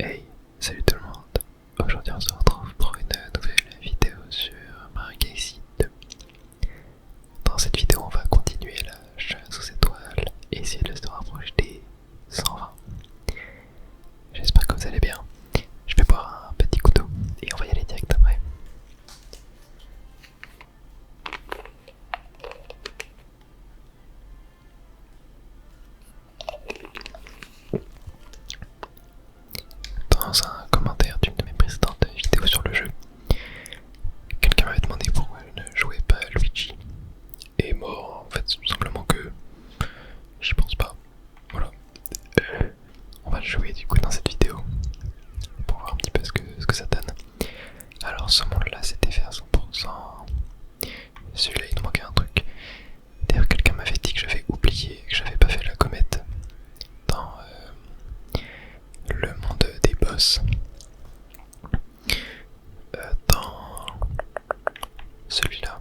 Hey, salut tout le monde. Aujourd'hui on se retrouve pour une nouvelle vidéo sur Mario Galaxy 2. Dans cette vidéo on va continuer la chasse aux étoiles et essayer de se rapprocher des 120. J'espère que vous allez bien. Je vais boire un petit coup d'eau et on va y aller direct après. Dans un commentaire d'une de mes précédentes vidéos sur le jeu, quelqu'un m'avait demandé pourquoi je ne jouais pas à Luigi. Et moi, en fait, tout simplement que j'y pense pas. Voilà. On va le jouer du coup dans cette vidéo pour voir un petit peu ce que ça donne. Alors, ce monde-là, c'était fait à 100%. Celui-là, il nous manquait un truc. D'ailleurs, quelqu'un m'avait dit que j'avais oublié, que j'avais pas fait la comète dans le monde des boss. Dans celui-là.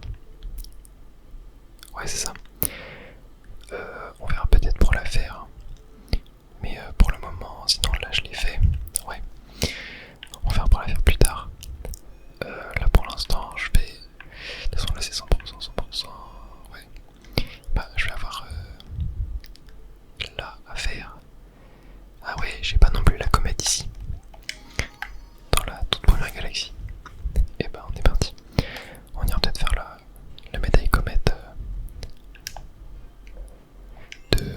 Ouais, c'est ça. On verra peut-être pour la faire. Mais pour le moment, sinon là je l'ai fait. Ouais. On verra pour la faire plus tard. Là pour l'instant, je vais. De toute façon, là c'est 100%. Ouais. Bah, je vais avoir là à faire. Ah ouais, j'ai pas non plus la comète ici. Dans la toute première galaxie. Et bah, on est parti. On ira peut-être faire la médaille comète de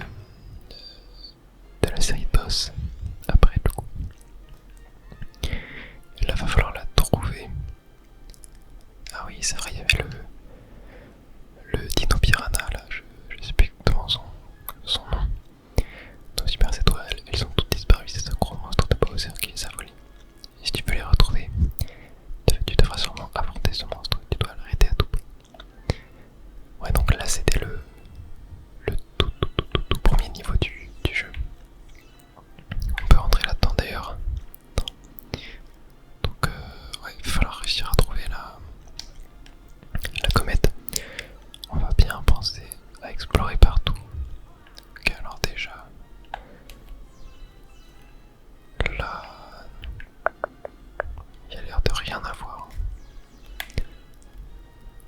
la série de boss. Après, du coup. Et là, va falloir la trouver. Ah oui, c'est vrai, il y avait le Dino Piranha là, je sais plus exactement son nom. Nos super étoiles, elles ont toutes disparu, c'est ce gros monstre de Bowser qui les a volées. Et si tu peux les retrouver, tu devras sûrement affronter ce monstre, tu dois l'arrêter à tout prix. Ouais, donc là c'était le tout premier niveau du jeu. On peut rentrer là-dedans d'ailleurs. Donc ouais, il va falloir réussir à trouver la comète. On va bien penser à explorer partout. Ok, alors déjà là, il y a l'air de rien avoir.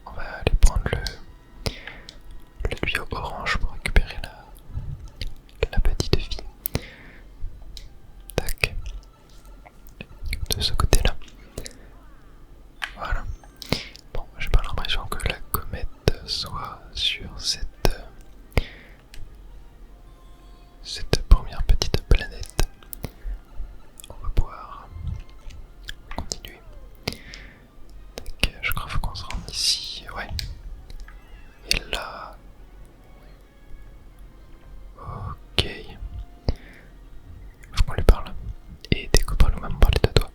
On va aller prendre le tuyau orange pour récupérer la petite fille. Tac. De ce côté-là. Voilà. Bon, j'ai pas l'impression que la comète soit sur cette première petite planète. On va pouvoir continuer. Tac, je crois qu'on se rend ici. Ouais. Et là. Ok. Faut qu'on lui parle. Et dès qu'on parle, on va me parler de toi.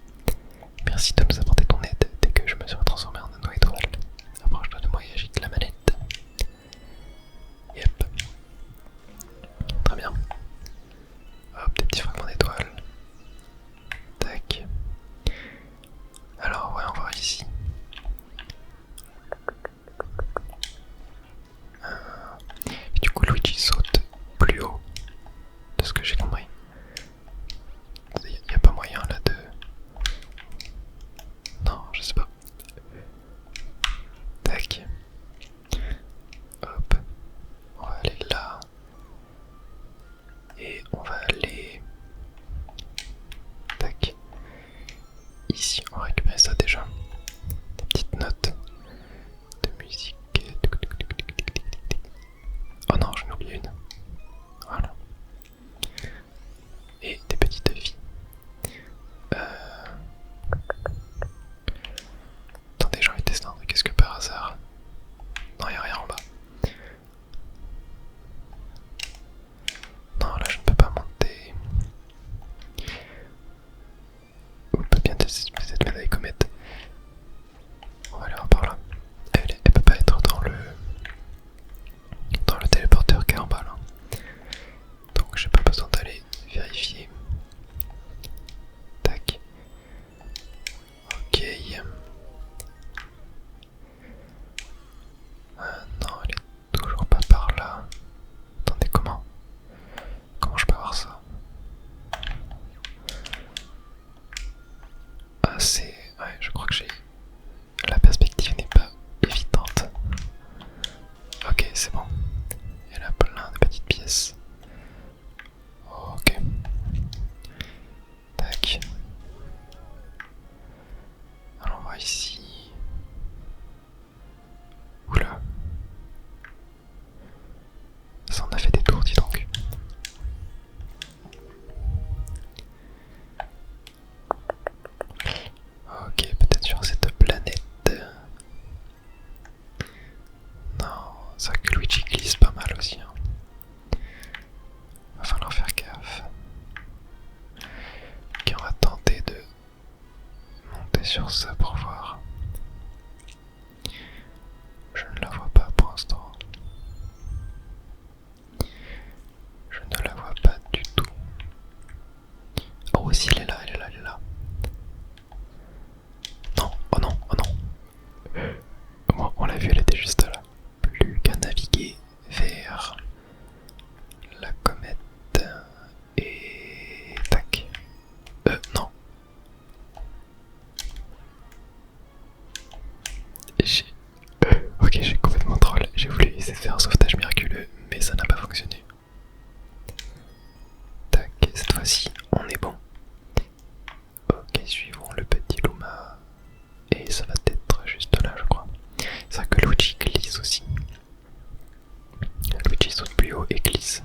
c'est... Ouais, je crois que j'ai... La perspective n'est pas évidente. Ok, c'est bon. Il y a plein de petites pièces. Ok. Tac. Alors on va ici. Oula. Ça en a fait des tours, dis donc. Ok, peut-être sur cette planète. Non, c'est vrai que Luigi glisse pas mal aussi. Hein. Va falloir faire gaffe. Ok, on va tenter de monter sur ça pour voir. Je ne la vois pas pour l'instant. Je ne la vois pas du tout. Oh si, elle est là, elle est là, elle est là. Non, oh non, oh non. Bon, on l'a vu, elle était juste là. Plus qu'à naviguer vers la comète. Et... tac. Non. Ok, j'ai complètement troll. J'ai voulu essayer de faire un sauvetage miraculeux, mais ça n'a pas fonctionné. Tac, cette fois-ci, on est bon. Ok, suivons le petit Luma. Et ça va être juste là, je crois. C'est vrai que Luigi glisse aussi. Luigi saute plus haut et glisse.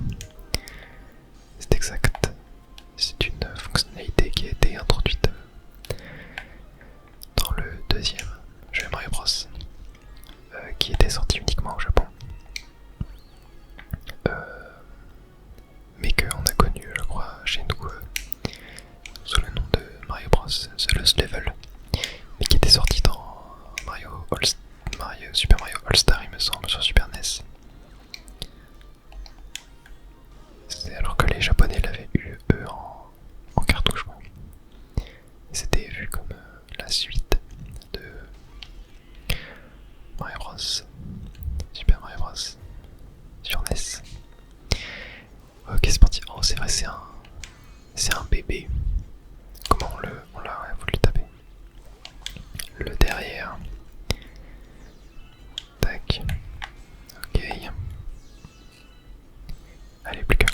C'est exact. C'est une fonctionnalité qui a été introduite dans le deuxième jeu Mario Bros. Qui était sorti uniquement au Japon. Mais qu'on a connu, je crois, chez nous sous le nom de Mario Bros. The Lost Level. Mais qui était sorti dans Super Mario All-Star, il me semble, sur Super NES. C'est alors que les Japonais l'avaient eu, eux, en cartouche. Quoi. C'était vu comme la suite de Mario Bros. Super Mario Bros. Sur NES. Ok, c'est parti. Oh, c'est vrai, c'est un bébé. Comment on l'a voulu taper. Le derrière. Tac. Ok. Allez, plus qu'un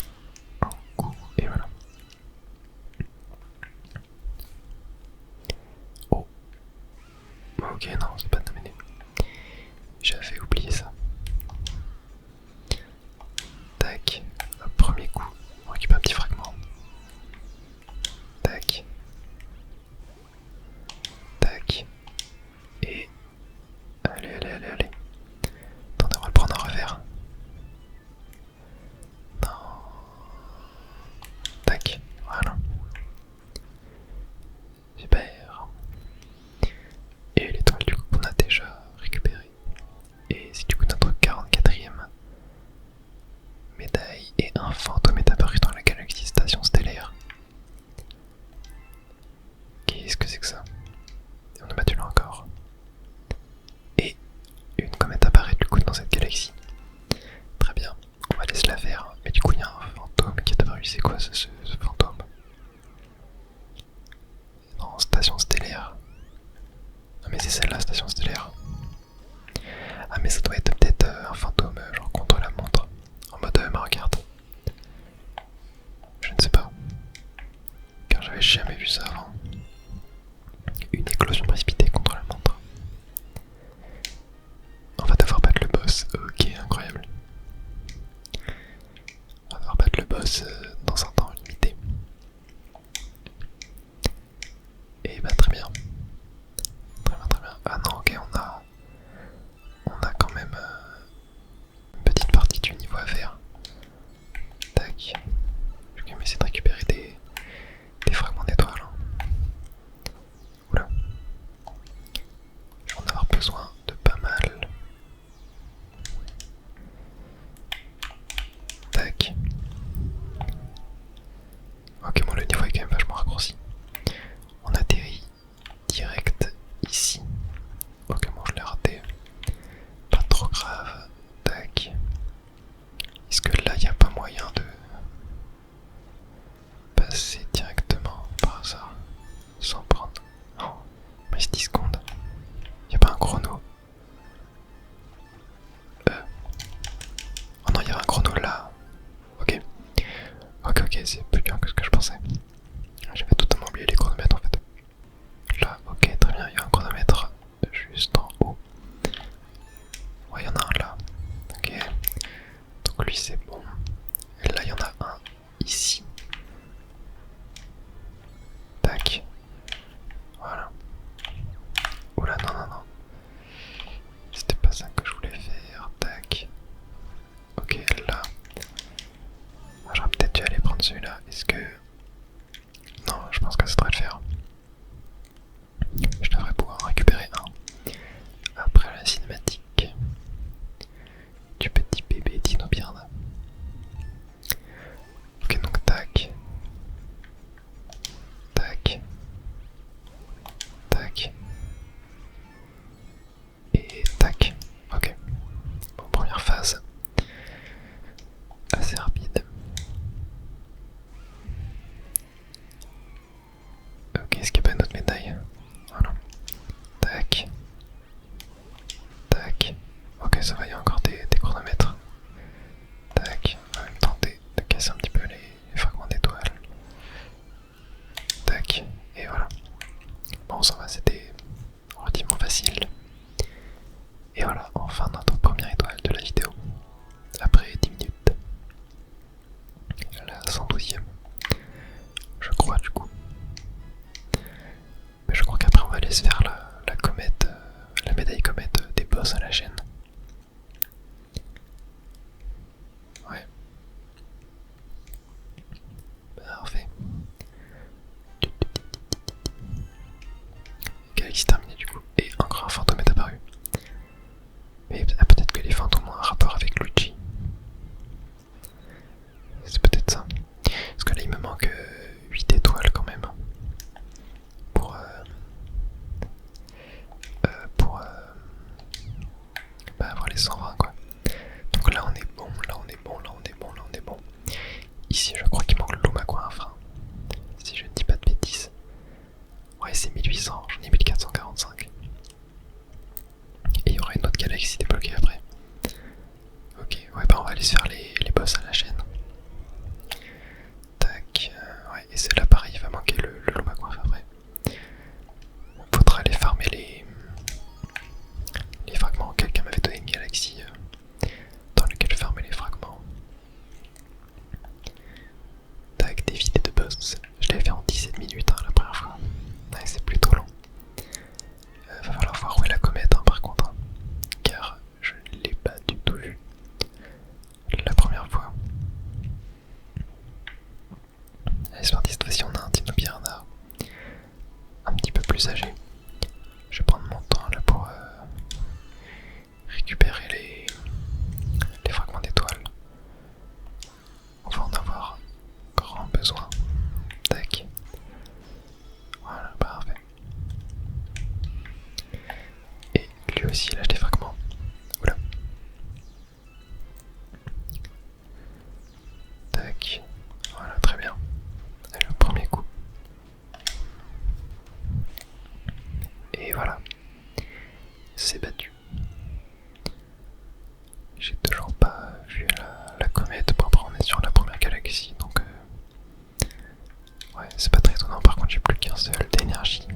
coup. Et voilà. Oh. Ok, non, c'est pas terminé. J'avais oublié ça. Tac. Hop, premier coup. On récupère un petit fragment. Tac. Tac. Et... allez, allez, allez, allez. Attendez, on va le prendre en revers. Non. Tac. Voilà. Super. Et l'étoile du coup qu'on a déjà récupérée. Et c'est du coup notre 44e médaille. Et un fantôme est apparu dans la galaxie station stellaire. Qu'est-ce que c'est que ça? Et on a battu là encore. Et une comète apparaît du coup dans cette galaxie. Très bien, on va laisser la faire. Et du coup il y a un fantôme qui est apparu. C'est quoi ce fantôme? Non, station stellaire. Ah mais c'est celle-là, station stellaire. Ah mais ça doit être peut-être un fantôme genre contre la montre. En mode Mario Kart. Je ne sais pas. Car j'avais jamais vu ça avant. Une éclosion précipitée contre la montre. On va devoir battre le boss. Ok, incroyable. On va devoir battre le boss dans un temps limité. Et bah très bien. Très bien, très bien. Ah non, ok, on a quand même une petite partie du niveau à faire. Tac. Je vais quand même essayer de récupérer des fragments d'étoiles. Oula. Bon, ça va, c'était relativement facile. Et voilà, enfin notre première étoile de la vidéo. Après 10 minutes. La 112e. Je crois du coup. Mais je crois qu'après on va aller se faire la comète, la médaille comète des boss à la chaîne. Ouais. Parfait. Galaxie terminée du coup. Et encore un fantôme est apparu. Mais peut-être que les fantômes ont un rapport avec Luigi. C'est peut-être ça. Parce que là il me manque 8 étoiles quand même. Pour avoir les 120 quoi. Donc là on est bon, là on est bon, là on est bon, là on est bon. Ici je crois qu'il manque le Lumaco à un frein. Si je ne dis pas de bêtises. Ouais c'est 1800, j'en ai 1445. Et il y aura une autre galaxie débloquée après. Ok, ouais bah on va aller se faire les boss à la chaîne. Tac, ouais et c'est là pareil, il va manquer le Lumaco après. Faudra aller farmer les fragments. Quelqu'un m'avait donné une galaxie dans laquelle farmer les fragments. Tac, des vidéos de boss. Je l'ai fait en 17 minutes la première fois. Ouais, c'est plutôt long. Va falloir voir où est la comète par contre. Car je ne l'ai pas du tout vue la première fois. Allez, c'est parti, cette fois-ci on a un Dino-Piranha un petit peu plus âgé. Je vais prendre mon temps là pour récupérer les fragments d'étoiles. On va en avoir grand besoin. Tac. Voilà, parfait. Et lui aussi il lâche des fragments. Oula. Tac. Voilà, très bien. Allez, le premier coup. Et voilà. C'est battu. J'ai toujours pas vu la comète. Bon, après on est sur la première galaxie donc ouais c'est pas très étonnant. Par contre j'ai plus qu'un seul d'énergie.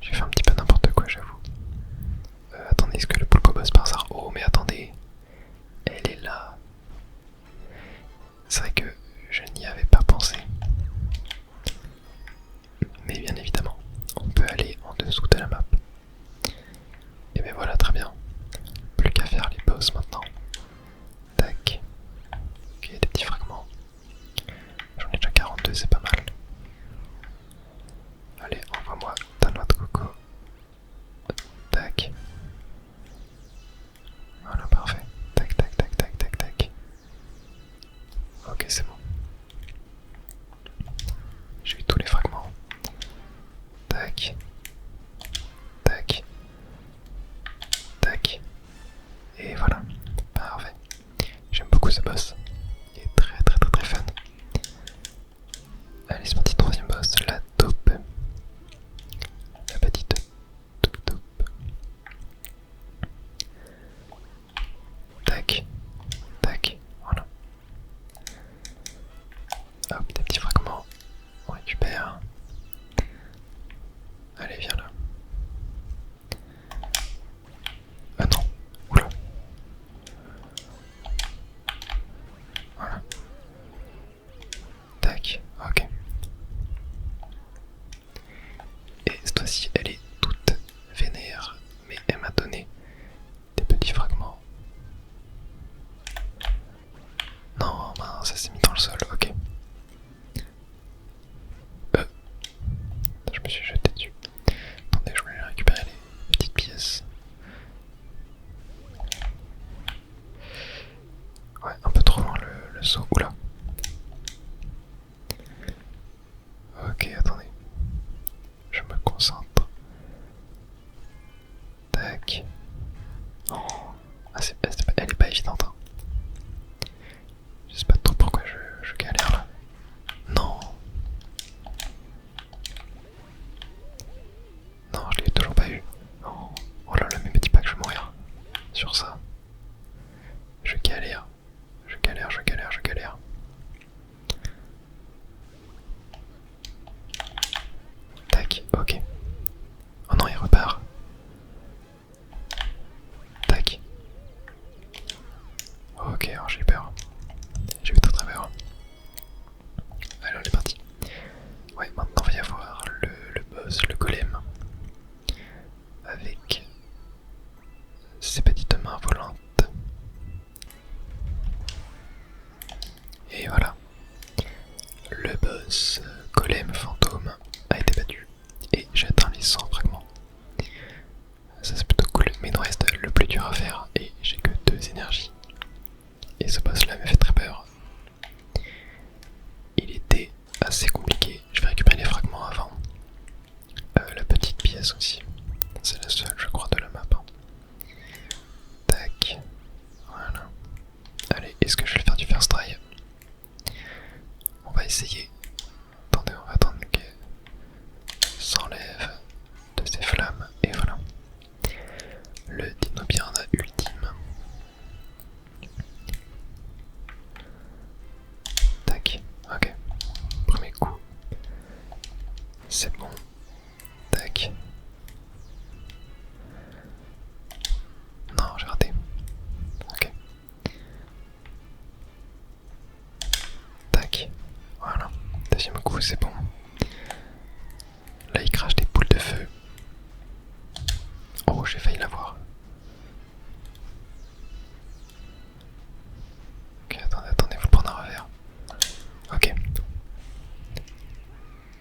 J'ai fait un petit peu n'importe quoi j'avoue. Attendez, est-ce que le Pulco boss par hasard? Oh mais attendez, elle est là. C'est vrai que je n'y avais pas pensé. Mais bien évidemment, on peut aller en dessous de la map. Et ben voilà, très bien. Plus qu'à faire les boss maintenant. Tac. Ok, des petits fragments. J'en ai déjà 42, c'est pas mal. Allez, envoie-moi ta noix de coco. Tac. Voilà, parfait. Tac, tac, tac, tac, tac, tac. Ok, c'est bon. J'ai eu tous les fragments. Tac. Tac. Tac. Et voilà. Parfait. J'aime beaucoup ce boss. Il est très très très très fun. Allez, c'est parti, troisième boss, la taupe. La petite taupe. Tac. Tac. Voilà. Hop, des petits fragments. On récupère. Allez, viens là. Ah non. Oula. Voilà. Tac. Ok. Et cette fois-ci, elle est toute vénère. Mais elle m'a donné des petits fragments. Non, mince, ça s'est mis dans le sol. Ok. Je me suis jeté dessus. Attendez, je voulais récupérer les petites pièces. Ouais, un peu trop loin le saut. Oula. Ok, attendez. Je me concentre. Tac. Oh. Ah, elle est pas évidente. Hein. Je sais pas trop pourquoi je galère là. Non. Non, je l'ai toujours pas eu. Oh, oh là là, mais me dis pas que je vais mourir. Sur ça. Je galère. Je galère, je galère, je galère. et j'ai atteint les 100 fragments. Ça c'est plutôt cool, mais il nous reste le plus dur à faire et j'ai que 2 énergies. Et ce boss là me fait très peur. Il était assez compliqué, je vais récupérer les fragments avant. La petite pièce aussi, c'est la seule je crois de la map. Tac, voilà. Allez, est-ce que je vais faire du first try? On va essayer. Attendez, on va attendre qu'elle s'enlève de ses flammes et voilà. Le Dinobierne ultime. Tac, ok. Premier coup. C'est bon. Tac. Non, j'ai raté. Ok. Tac. Voilà. Deuxième coup, c'est bon. Là, il crache des boules de feu. Oh, j'ai failli l'avoir. Ok, attendez, faut le prendre un revers. Ok.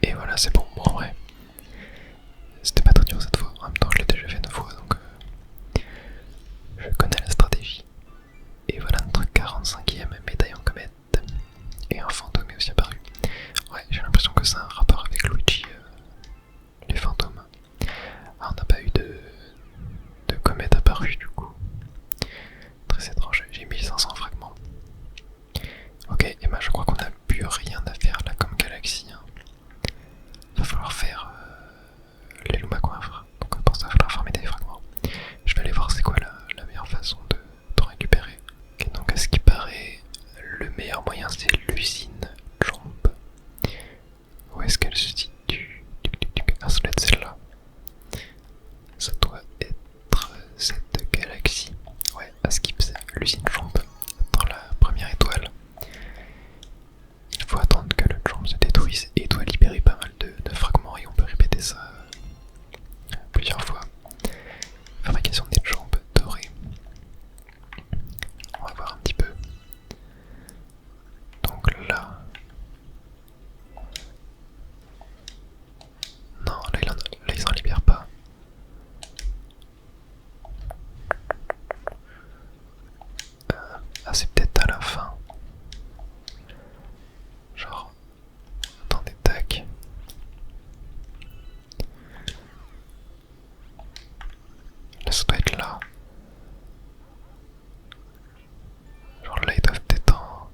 Et voilà, c'est bon. Bon, en vrai, c'était pas très dur cette fois. En même temps, je l'ai déjà fait 9 fois, donc je connais la stratégie. Et voilà notre 45e médaille en comète. Et un fantôme est aussi apparu. Ouais, j'ai l'impression que c'est un rapport avec Luigi, les fantômes. Ah, on n'a pas eu de comète apparue du coup. Très étrange, j'ai 1500 fragments. Ok, et ben je crois qu'on n'a plus rien à faire là comme galaxie. Hein. Va falloir faire les Lumacoinfres. Donc pour ça, il va falloir farmer des fragments. Je vais aller voir c'est quoi la meilleure façon de récupérer. Ok, donc à ce qui paraît, le meilleur moyen c'est l'usine Jomp. Où est-ce qu'elle se situe? Ah, ça doit être celle-là. Ça doit être cette galaxie. Ouais, à skip, c'est l'usine Jomp. Dans la première étoile. Il faut attendre que le Jomp se détruise et il doit libérer pas mal de fragments et on peut répéter ça plusieurs fois. Fabrication des Jomp dorés. On va voir un petit peu. Donc là... Non, là il s'en libère pas. Ah, c'est peut-être à la fin. Genre... Attendez, tac. Là, ça doit être là. Genre là, ils doivent peut-être en...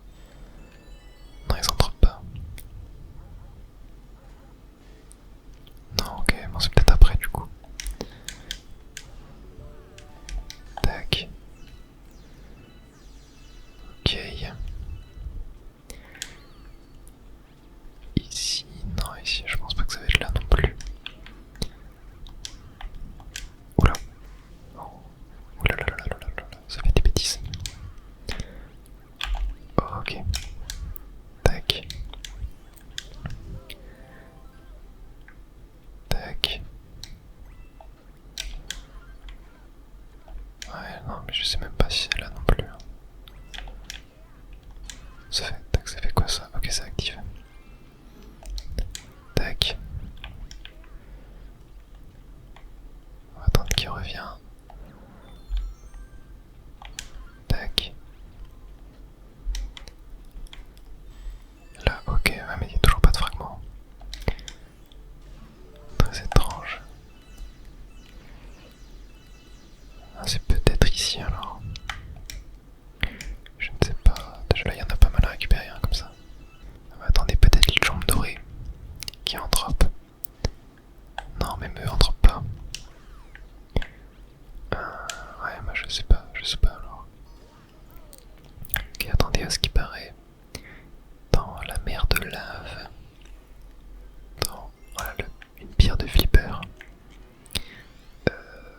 Non, ils entrent pas. Non, ok, bon, c'est peut-être après du coup. Tac. Ok. Ici, non, ici, je pense pas que ça va être là non plus. Oula. Oh. Oula là là là là là là, ça fait des bêtises. Oh, ok. Tac. Tac. Ouais, non, mais je sais même pas si c'est là non plus. Ça fait, tac, ça fait quoi ça? Ok, ça active. Tac. On va attendre qu'il revient. Tac. Là, ok, ouais, mais il n'y a toujours pas de fragment. Très étrange. Ah, c'est peut-être ici alors. Je ne sais pas. Déjà là, il y en a pas mal à récupérer, hein, comme ça. Ah, bah, attendez, peut-être les jambes dorées qui en drop. Non, même eux en drop pas. Ouais, bah je sais pas alors. Ok, attendez, à ce qui paraît, dans la mer de lave, dans voilà, une pierre de flipper,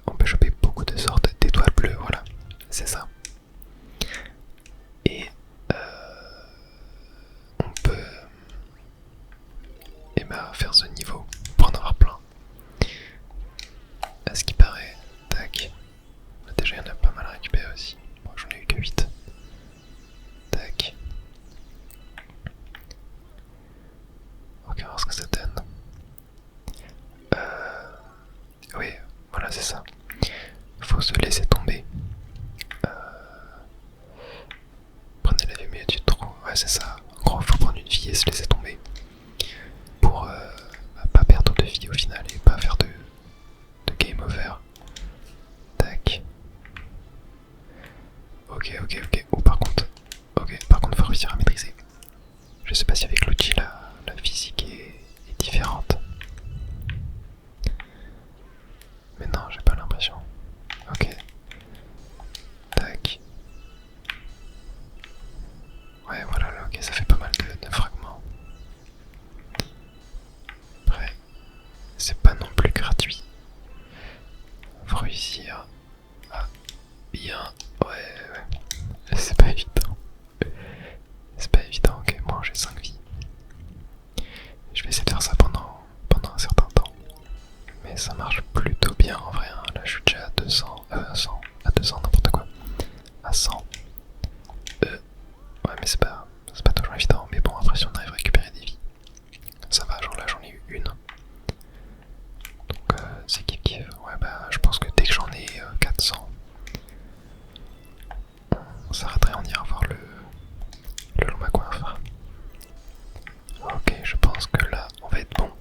on peut choper beaucoup de sortes d'étoiles bleues, voilà, c'est ça. Et on peut faire ce niveau pour en avoir plein. c'est pas non plus gratuit. Faut réussir à bien... Ouais. C'est pas évident. C'est pas évident, ok, moi j'ai 5 vies. Je vais essayer de faire ça pendant un certain temps. Mais ça marche plutôt bien en vrai, hein. Là je suis déjà à 200, 100, à 200 n'importe quoi. À 100. Ouais mais c'est pas toujours évident. Mais bon après si on arrive à récupérer des vies, ça va, genre là j'en ai eu une. Donc c'est kiff kiff. Ouais bah je pense que dès que j'en ai 400, on s'arrêterait, on ira voir le Lomacoinf. Ok, je pense que là on va être bon.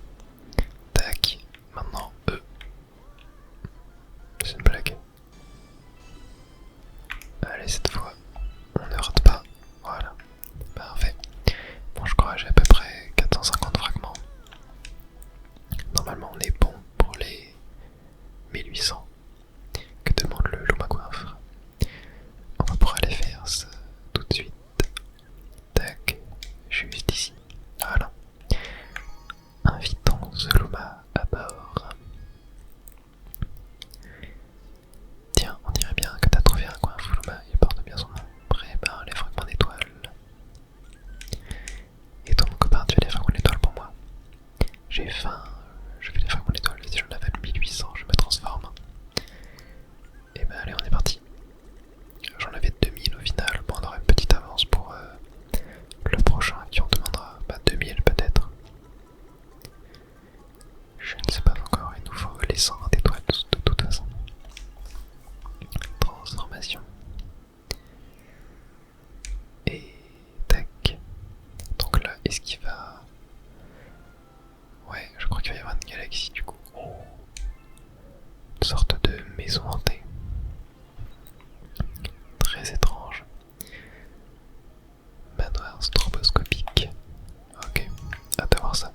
Tac, maintenant c'est une blague. Allez, cette fois on ne rate pas. Voilà, parfait. Bon, je crois que j'ai à peu près 450 fragments. Normalement on est bon pour les 1800 que demande le Lomacoinf. On va pouvoir aller faire ça tout de suite. Tac, juste ici. Voilà. Invitons ce Loma à bord. Tiens, on dirait bien que t'as trouvé un coin fou Loma, il porte bien son nom. Prépare les fragments d'étoiles. Et toi mon copain, tu fais les fragments d'étoiles pour moi. J'ai faim, je fais les fragments d'étoiles, si j'en avais 1800, je me transforme. Et ben allez, on est parti. J'en avais 2000 au final, bon on aura une petite avance pour le prochain qui on demandera 2000 peut-être. Je ne sais pas encore, il nous faut les 100 d'étoiles de toute façon. Transformation. Et tac. Donc là, est-ce qu'il va... Ouais, je crois qu'il va y avoir une galaxie du coup. Oh. Une sorte de maison hantée. Très étrange. Manoir stroboscopique. Ok, hâte de voir ça.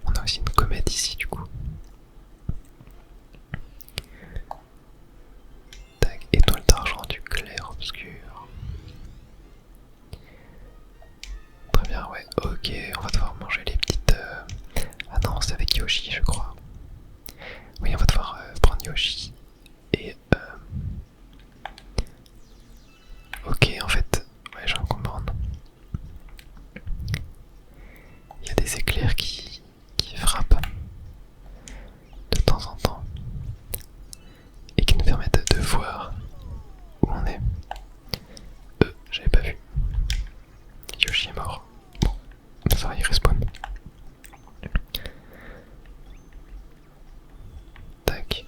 On a aussi une comète ici du coup. Tac, étoile d'argent du clair obscur. Très bien, ouais, ok, on va devoir manger les petites... Ah non, c'est avec Yoshi je crois. Oui, on va devoir prendre Yoshi. Et ok, en fait, ouais, je viens de comprendre. Il y a des éclairs qui frappent de temps en temps et qui nous permettent de voir où on est. J'avais pas vu. Yoshi est mort. Bon, ça va, il respawn. Tac.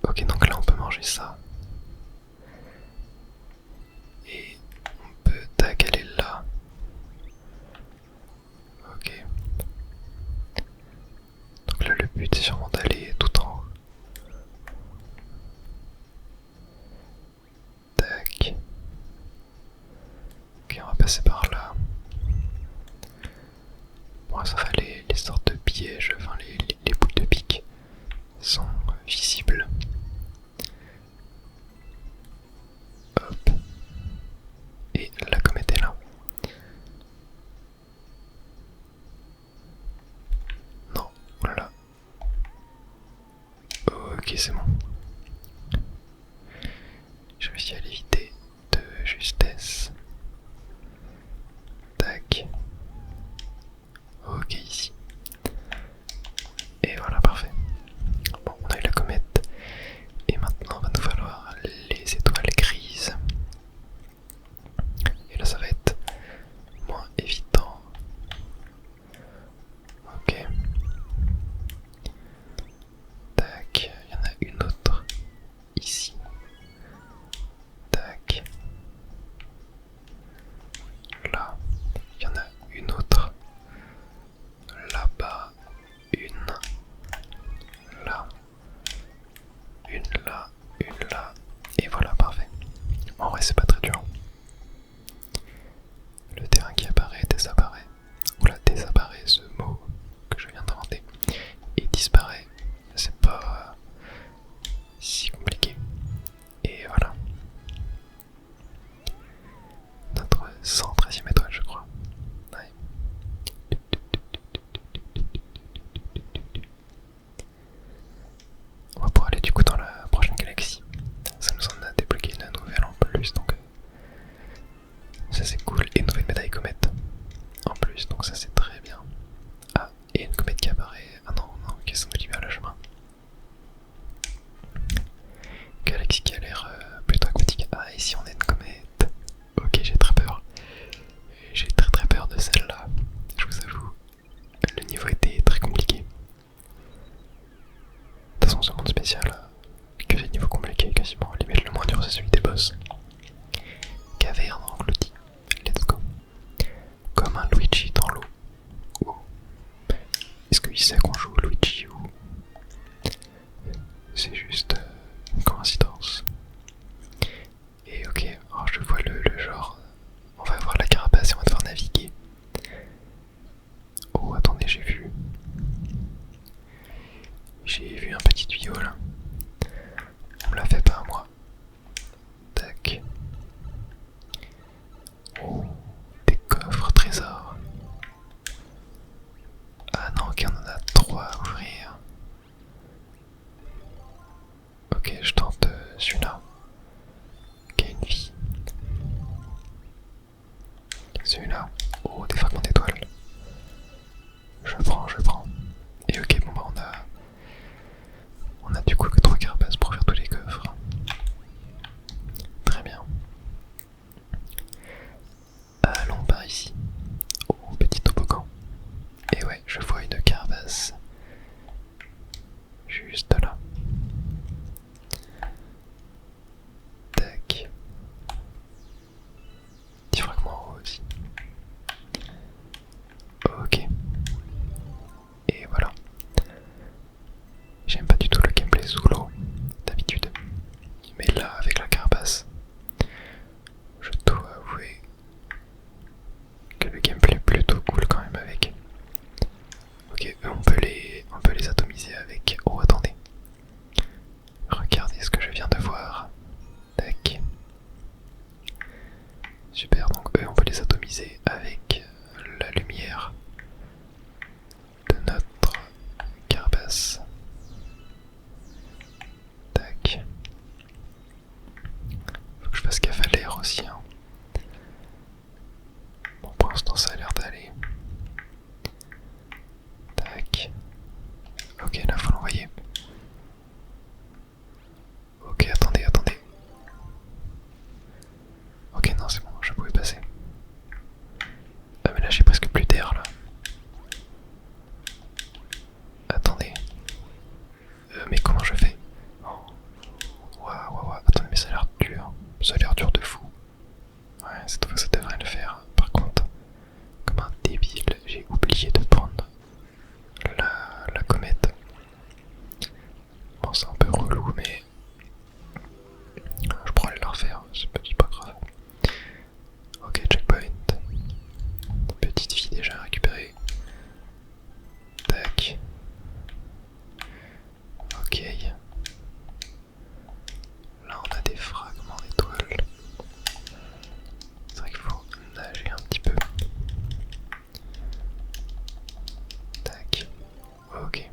Ok, donc là on peut manger ça. Et on peut tac aller là. Ok. Donc là le but c'est sûrement d'aller tout en haut. Tac. Ok, on va passer par là. Bon, ça va, les sortes de pièges, enfin les boules de pique sont visibles. Hop. Et la comète est là. Non, oulala. Ok, c'est bon. J'ai réussi à l'éviter de justesse. Tac. Ok, ici. Et voilà, parfait. Bon, on a eu la comète. Et maintenant, il va nous falloir les étoiles grises. Et là, ça va être moins évident. Ok. Tac, il y en a une qu'il sait qu'on joue Luigi ou c'est juste une coïncidence. Et ok, alors je vois le genre. On va avoir la carapace et on va devoir naviguer. Oh attendez, j'ai vu un petit tuyau là. On me l'a fait pas moi. Tac. Oh, des coffres trésors. Ah non, ok, on en a 3 à ouvrir. Ok, je tente celui-là. Qui a une vie. Celui-là. Oh, des fragments d'étoiles. Je prends. Et ok, bon bah on a du coup que 3 carapaces pour faire tous les coffres. Très bien. Allons par ici. Oh, petit toboggan. Et ouais, je vois une carapace. Juste là. Tac. Petit fragment en haut aussi. Ok. Et voilà. J'aime pas du tout le gameplay sous l'eau, d'habitude. Mais là, avec la carapace, je dois avouer que le gameplay est plutôt cool quand même avec. Ok, eux on peut les atomiser avec. Oh attendez. Regardez ce que je viens de voir. Tac. Super, donc eux on peut les atomiser avec la lumière de notre carapace. Tac. Faut que je fasse gaffe à l'air aussi. Hein. Bon, pour l'instant ça a l'air d'aller. Tac. Ok, là faut l'envoyer. Ok, attendez. Ok, non, c'est bon, je pouvais passer. Ah, mais là j'ai presque plus d'air là. Attendez. Mais comment je fais? Waouh. Attendez, mais ça a l'air dur. Ça a l'air dur de fou. Ouais, cette fois ça devrait le faire. Par contre, comme un débile, j'ai oublié de prendre la comète. Bon, c'est un peu relou, mais je pourrais la refaire, c'est pas grave. Ok, checkpoint. Petite fille déjà récupérée. Tac. Ok. Là on a des fragments d'étoiles. C'est vrai qu'il faut nager un petit peu. Tac. Ok.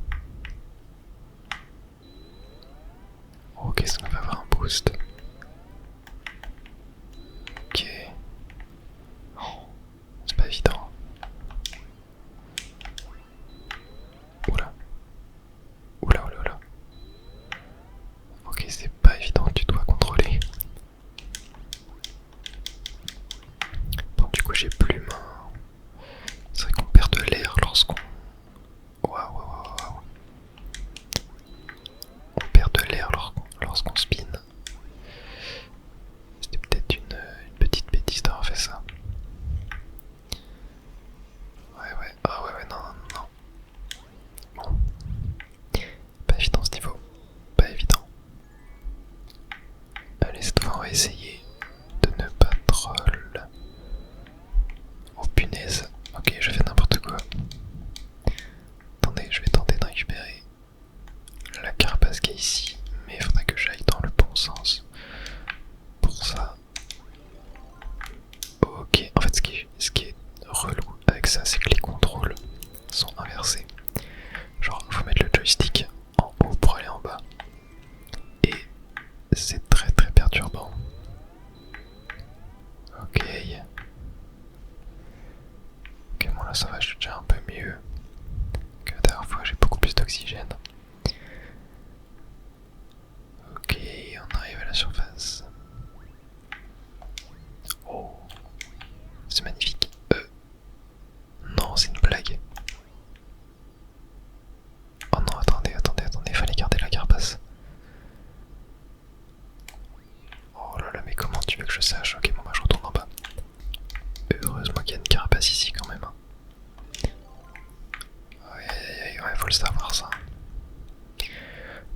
faut le savoir ça.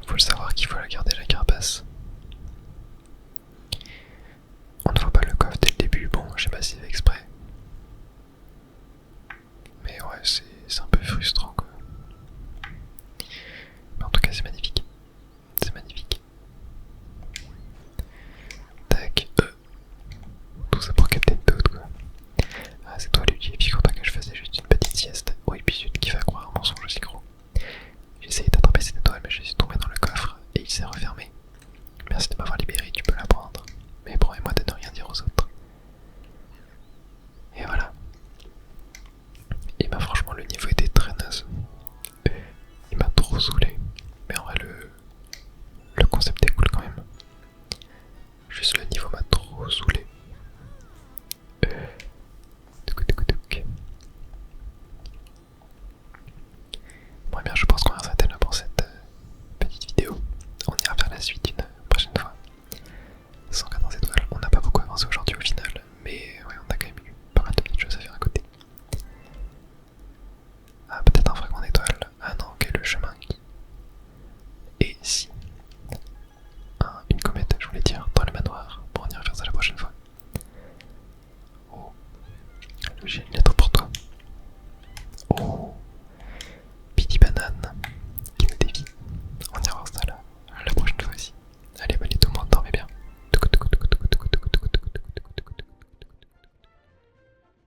Faut le savoir qu'il faut la garder la carapace.